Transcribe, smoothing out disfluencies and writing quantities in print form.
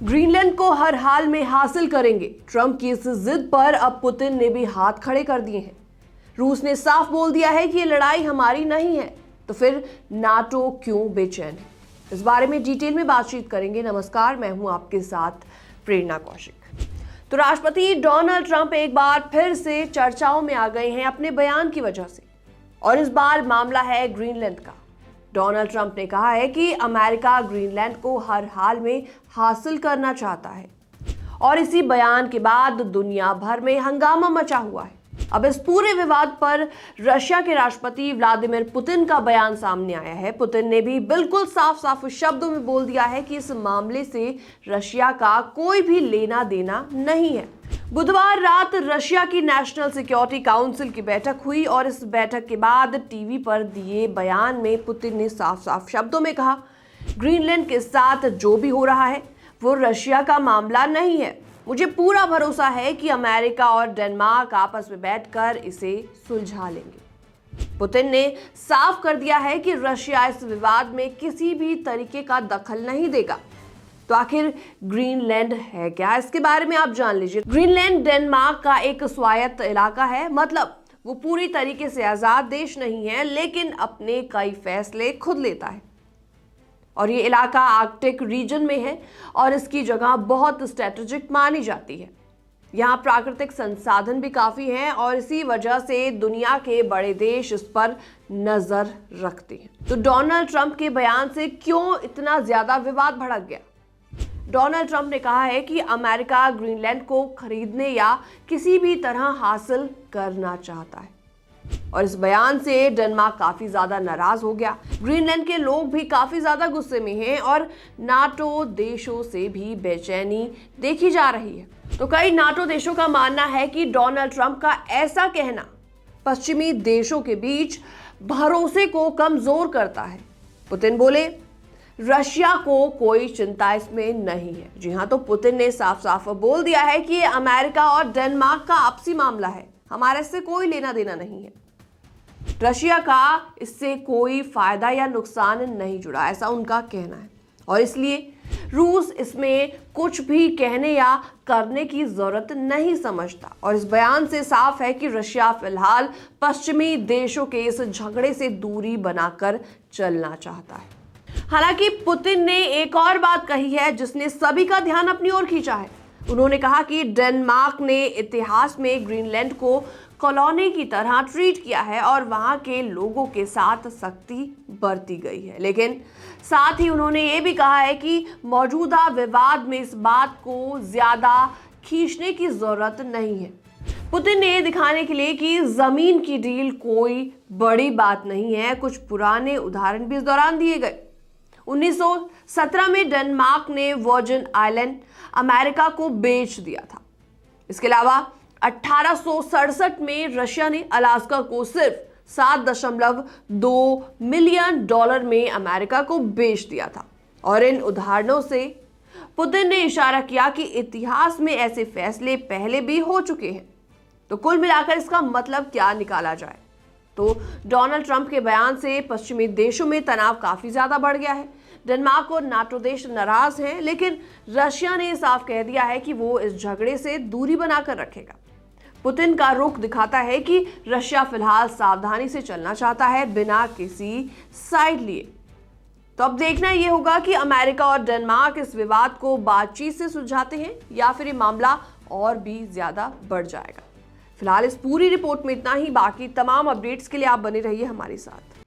Greenland को हर हाल में हासिल करेंगे। ट्रंप की इस जिद पर अब पुतिन ने भी हाथ खड़े कर दिए हैं। रूस ने साफ बोल दिया है कि ये लड़ाई हमारी नहीं है, तो फिर नाटो क्यों बेचैन है? इस बारे में डिटेल में बातचीत करेंगे। नमस्कार, मैं हूं आपके साथ प्रेरणा कौशिक। तो राष्ट्रपति डोनाल्ड ट्रंप एक बार फिर से चर्चाओं में आ गए हैं अपने बयान की वजह से, और इस बार मामला है ग्रीनलैंड का। डोनाल्ड ट्रंप ने कहा है कि अमेरिका ग्रीनलैंड को हर हाल में हासिल करना चाहता है, और इसी बयान के बाद दुनिया भर में हंगामा मचा हुआ है। अब इस पूरे विवाद पर रशिया के राष्ट्रपति व्लादिमीर पुतिन का बयान सामने आया है। पुतिन ने भी बिल्कुल साफ साफ शब्दों में बोल दिया है कि इस मामले से रशिया का कोई भी लेना देना नहीं है। बुधवार रात रशिया की नेशनल सिक्योरिटी काउंसिल की बैठक हुई, और इस बैठक के बाद टीवी पर दिए बयान में पुतिन ने साफ साफ शब्दों में कहा, ग्रीनलैंड के साथ जो भी हो रहा है वो रशिया का मामला नहीं है। मुझे पूरा भरोसा है कि अमेरिका और डेनमार्क आपस में बैठकर इसे सुलझा लेंगे। पुतिन ने साफ कर दिया है कि रशिया इस विवाद में किसी भी तरीके का दखल नहीं देगा। तो आखिर ग्रीनलैंड है क्या, इसके बारे में आप जान लीजिए। ग्रीनलैंड डेनमार्क का एक स्वायत्त इलाका है, मतलब वो पूरी तरीके से आजाद देश नहीं है, लेकिन अपने कई फैसले खुद लेता है। और ये इलाका आर्कटिक रीजन में है, और इसकी जगह बहुत स्ट्रेटेजिक मानी जाती है। यहाँ प्राकृतिक संसाधन भी काफी हैं, और इसी वजह से दुनिया के बड़े देश इस पर नजर रखते हैं। तो डोनाल्ड ट्रंप के बयान से क्यों इतना ज्यादा विवाद भड़क गया? डोनाल्ड ट्रंप ने कहा है कि अमेरिका ग्रीनलैंड को खरीदने या किसी भी तरह हासिल करना चाहता है, और इस बयान से डेनमार्क काफी ज्यादा नाराज हो गया। ग्रीनलैंड के लोग भी काफी ज्यादा गुस्से में हैं, और नाटो देशों से भी बेचैनी देखी जा रही है। तो कई नाटो देशों का मानना है कि डोनाल्ड ट्रंप का ऐसा कहना पश्चिमी देशों के बीच भरोसे को कमजोर करता है। पुतिन बोले, रशिया को कोई चिंता इसमें नहीं है। जी हाँ, तो पुतिन ने साफ साफ बोल दिया है कि ये अमेरिका और डेनमार्क का आपसी मामला है, हमारे इससे कोई लेना देना नहीं है। रशिया का इससे कोई फायदा या नुकसान नहीं जुड़ा, ऐसा उनका कहना है, और इसलिए रूस इसमें कुछ भी कहने या करने की जरूरत नहीं समझता। और इस बयान से साफ है कि रशिया फिलहाल पश्चिमी देशों के इस झगड़े से दूरी बनाकर चलना चाहता है। हालांकि पुतिन ने एक और बात कही है जिसने सभी का ध्यान अपनी ओर खींचा है। उन्होंने कहा कि डेनमार्क ने इतिहास में ग्रीनलैंड को कॉलोनी की तरह ट्रीट किया है, और वहां के लोगों के साथ सख्ती बरती गई है। लेकिन साथ ही उन्होंने ये भी कहा है कि मौजूदा विवाद में इस बात को ज्यादा खींचने की जरूरत नहीं है। पुतिन ने दिखाने के लिए कि जमीन की डील कोई बड़ी बात नहीं है, कुछ पुराने उदाहरण भी इस दौरान दिए गए। 1917 में डेनमार्क ने वर्जिन आइलैंड अमेरिका को बेच दिया था। इसके अलावा 1867 में रशिया ने अलास्का को सिर्फ $7.2 मिलियन में अमेरिका को बेच दिया था। और इन उदाहरणों से पुतिन ने इशारा किया कि इतिहास में ऐसे फैसले पहले भी हो चुके हैं। तो कुल मिलाकर इसका मतलब क्या निकाला जाए? तो डोनाल्ड ट्रंप के बयान से पश्चिमी देशों में तनाव काफी ज्यादा बढ़ गया है। डेनमार्क और नाटो देश नाराज हैं, लेकिन रशिया ने साफ कह दिया है कि वो इस झगड़े से दूरी बनाकर रखेगा। पुतिन का रुख दिखाता है कि रशिया फिलहाल सावधानी से चलना चाहता है, बिना किसी साइड लिए। तो अब देखना यह होगा कि अमेरिका और डेनमार्क इस विवाद को बातचीत से सुलझाते हैं, या फिर ये मामला और भी ज्यादा बढ़ जाएगा। फिलहाल इस पूरी रिपोर्ट में इतना ही। बाकी तमाम अपडेट्स के लिए आप बने रहिए हमारे साथ।